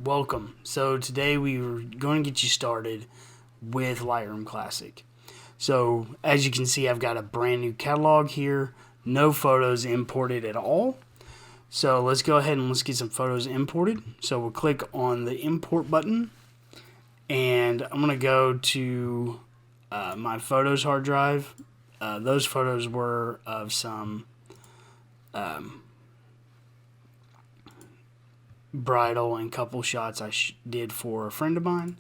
Welcome. So today we were going to get you started with Lightroom Classic. So as you can see, I've got a brand new catalog here, no photos imported at all. So let's go ahead and let's get some photos imported. So we'll click on the import button, and I'm going to go to my photos hard drive. Those photos were of some bridal and couple shots I did for a friend of mine,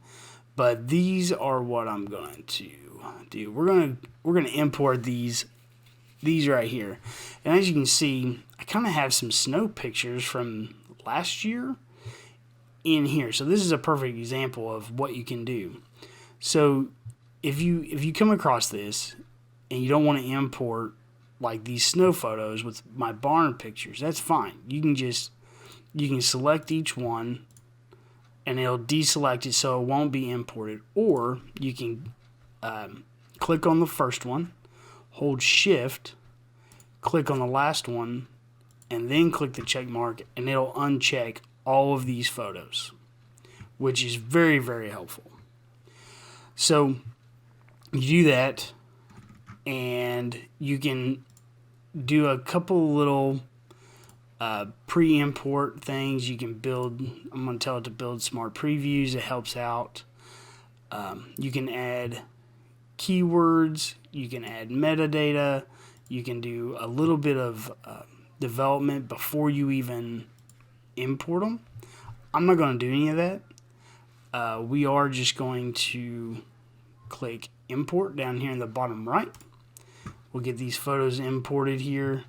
but these are what I'm going to do. We're gonna import these right here, and as you can see, I kind of have some snow pictures from last year in here. So this is a perfect example of what you can do. So if you come across this and you don't want to import like these snow photos with my barn pictures, that's fine. You can select each one and it'll deselect it so it won't be imported, or you can click on the first one, hold shift, click on the last one, and then click the check mark, and it'll uncheck all of these photos, which is very, very helpful. So you do that, and you can do a couple little pre-import things. You can build, I'm going to tell it to build smart previews. It helps out. You can add keywords. You can add metadata. You can do a little bit of development before you even import them. I'm not going to do any of that. We are just going to click import down here in the bottom right. We'll get these photos imported here.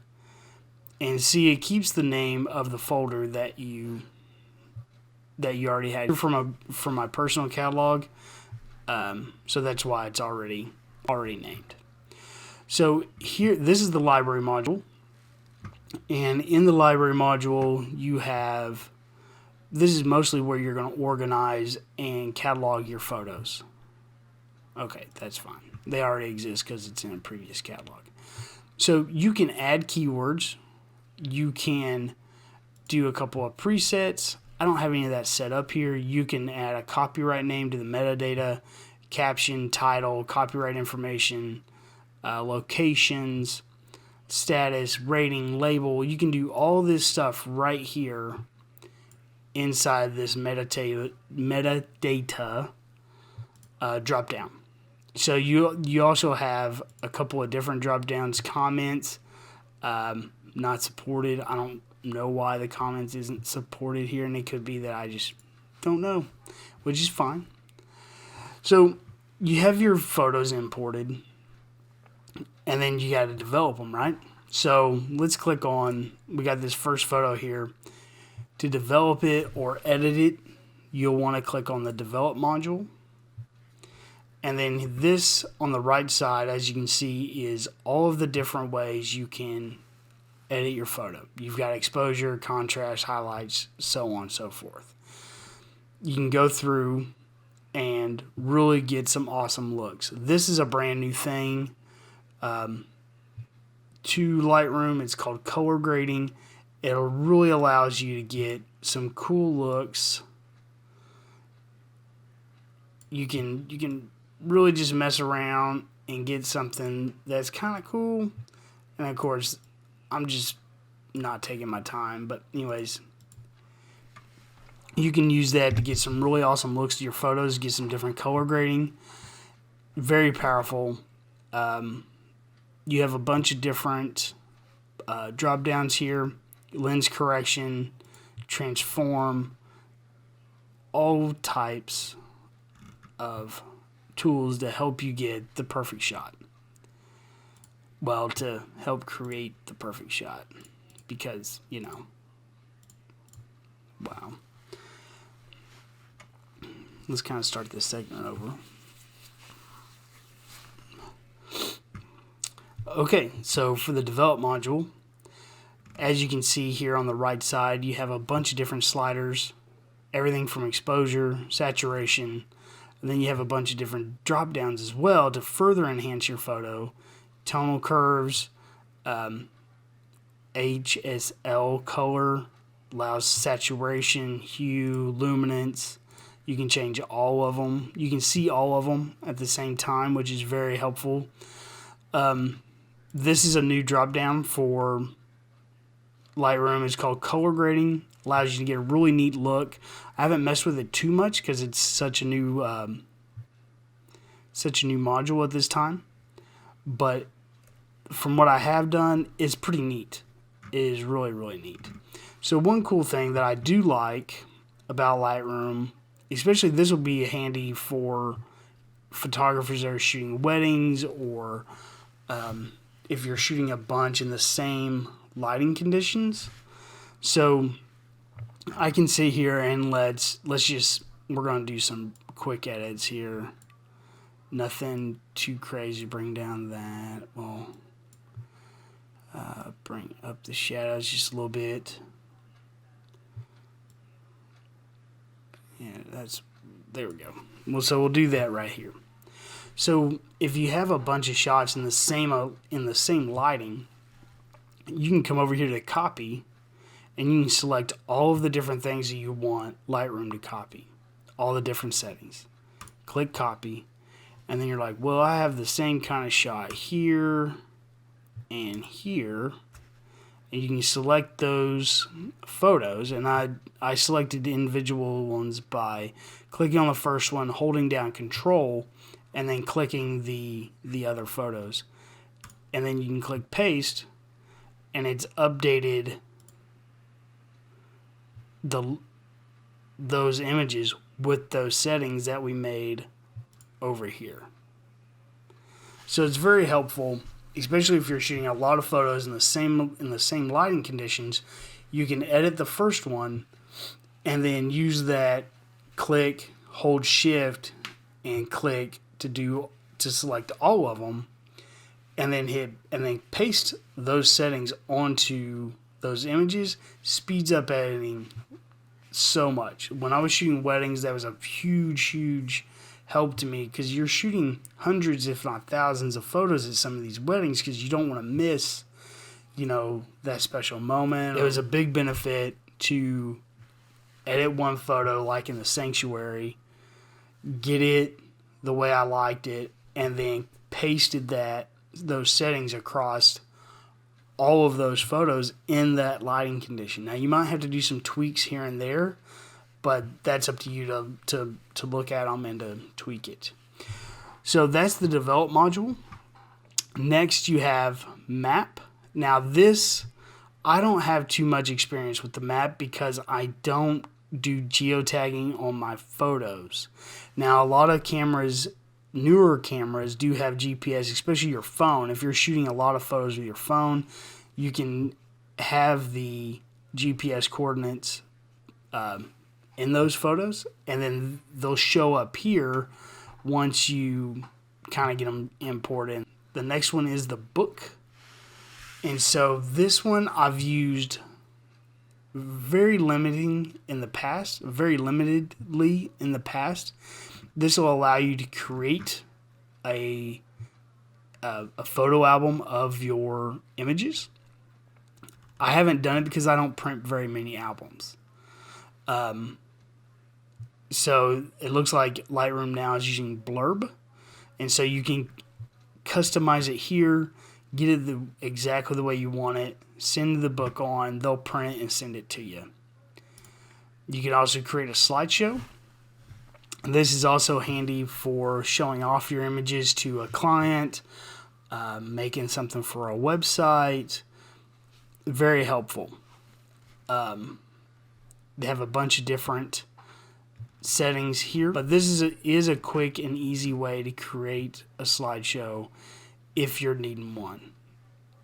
And see, it keeps the name of the folder that you already had from my personal catalog. So that's why it's already named. So here, this is the library module, and in the library module, you have, this is mostly where you're going to organize and catalog your photos. Okay, that's fine. They already exist because it's in a previous catalog. So you can add keywords. You can do a couple of presets. I don't have any of that set up here. You can add a copyright name to the metadata, caption, title, copyright information, locations, status, rating, label. You can do all this stuff right here inside this metadata drop down. So you also have a couple of different drop downs, comments, not supported. I don't know why the comments isn't supported here, and it could be that I just don't know, which is fine. So you have your photos imported, and then you got to develop them, right? So let's click on, we got this first photo here. To develop it or edit it, you'll want to click on the develop module. And then this on the right side, as you can see, is all of the different ways you can edit your photo. You've got exposure, contrast, highlights, so on and so forth. You can go through and really get some awesome looks. This is a brand new thing to Lightroom. It's called color grading. It really allows you to get some cool looks. You can really just mess around and get something that's kind of cool. And of course, I'm just not taking my time. But anyways, you can use that to get some really awesome looks to your photos, get some different color grading. Very powerful. You have a bunch of different drop downs here. Lens correction, transform, all types of tools to help you get the perfect shot. Well, to help create the perfect shot, because, you know, wow. Let's kind of start this segment over. Okay, so for the develop module, as you can see here on the right side, you have a bunch of different sliders, everything from exposure, saturation, and then you have a bunch of different drop downs as well to further enhance your photo. Tonal curves, HSL color, allows saturation, hue, luminance. You can change all of them. You can see all of them at the same time, which is very helpful. This is a new drop down for Lightroom. It's called color grading. Allows you to get a really neat look. I haven't messed with it too much because it's such a new module at this time. But from what I have done, it's pretty neat. It is really, really neat. So one cool thing that I do like about Lightroom, especially this will be handy for photographers that are shooting weddings, or if you're shooting a bunch in the same lighting conditions. So I can sit here and let's just, we're going to do some quick edits here. Nothing too crazy. Bring down that. Well, bring up the shadows just a little bit. Yeah, there we go. Well, so we'll do that right here. So if you have a bunch of shots in the same lighting, you can come over here to copy, and you can select all of the different things that you want Lightroom to copy, all the different settings. Click copy, and then you're like, well, I have the same kind of shot here and here, and you can select those photos, and I selected the individual ones by clicking on the first one, holding down Control, and then clicking the other photos. And then you can click paste, and it's updated those images with those settings that we made over here. So it's very helpful, especially if you're shooting a lot of photos in the same lighting conditions. You can edit the first one and then use that, click, hold shift, and click to select all of them, and then paste those settings onto those images. Speeds up editing so much. When I was shooting weddings, that was a huge help to me, because you're shooting hundreds, if not thousands, of photos at some of these weddings, because you don't want to miss, that special moment. It was a big benefit to edit one photo, like in the sanctuary, get it the way I liked it, and then pasted those settings across all of those photos in that lighting condition. Now, you might have to do some tweaks here and there, but that's up to you to look at them and to tweak it. So that's the develop module. Next, you have map. Now this, I don't have too much experience with the map because I don't do geotagging on my photos. Now, a lot of cameras, newer cameras, do have GPS, especially your phone. If you're shooting a lot of photos with your phone, you can have the GPS coordinates in those photos, and then they'll show up here once you kind of get them imported. The next one is the book. And so this one I've used very limitedly in the past. This will allow you to create a photo album of your images. I haven't done it because I don't print very many albums. So it looks like Lightroom now is using Blurb. And so you can customize it here, get it exactly the way you want it, send the book on, they'll print it and send it to you. You can also create a slideshow. And this is also handy for showing off your images to a client, making something for a website. Very helpful. They have a bunch of different settings here, but this is a quick and easy way to create a slideshow if you're needing one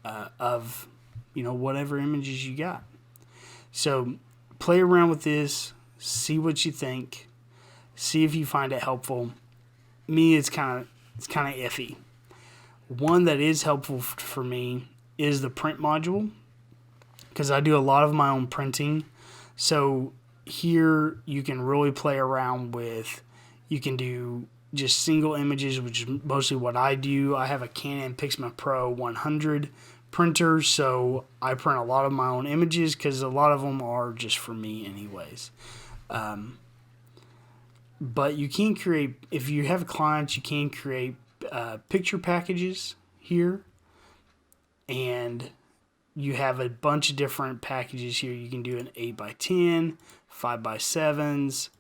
of whatever images you got. So play around with this, see what you think, see if you find it helpful. Me, it's kind of iffy. One that is helpful for me is the print module, because I do a lot of my own printing. So here you can really play around with, you can do just single images, which is mostly what I do. I have a Canon Pixma Pro 100 printer, so I print a lot of my own images because a lot of them are just for me anyways. But you can create, if you have clients, you can create picture packages here, and you have a bunch of different packages here. You can do an 8x10, 5x7s,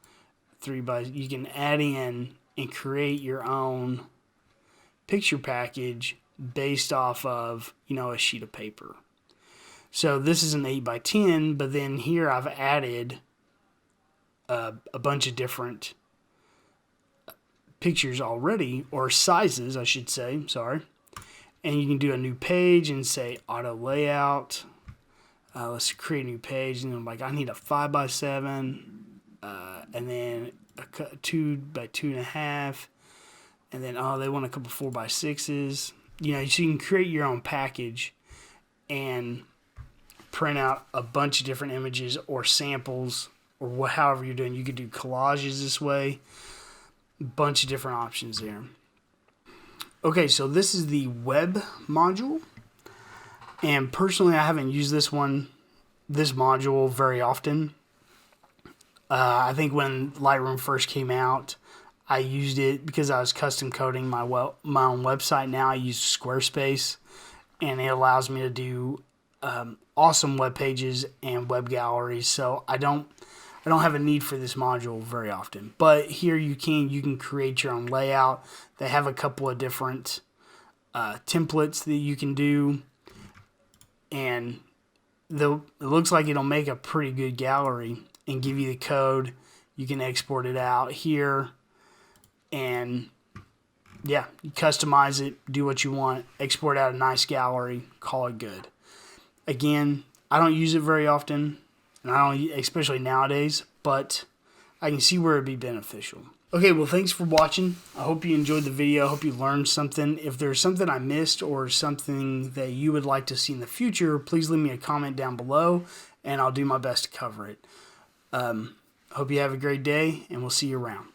you can add in and create your own picture package based off of, a sheet of paper. So this is an 8x10, but then here I've added a bunch of different pictures already, or sizes I should say, sorry. And you can do a new page and say auto layout. Let's create a new page, and I'm like, I need a 5x7, and then a 2x2.5, and then they want a couple 4x6s. So you can create your own package and print out a bunch of different images or samples, or however you're doing. You could do collages this way. Bunch of different options there. Okay, so this is the web module, and personally I haven't used this module very often. I think when Lightroom first came out, I used it because I was custom coding my own website. Now I use Squarespace, and it allows me to do awesome web pages and web galleries. So I don't have a need for this module very often. But here you can create your own layout. They have a couple of different templates that you can do, and it looks like it'll make a pretty good gallery and give you the code. You can export it out here, and yeah, you customize it, do what you want, export out a nice gallery, call it good. Again, I don't use it very often, and I don't, especially nowadays, but I can see where it'd be beneficial. Okay, well, thanks for watching. I hope you enjoyed the video. I hope you learned something. If there's something I missed or something that you would like to see in the future, please leave me a comment down below, and I'll do my best to cover it. Hope you have a great day, and we'll see you around.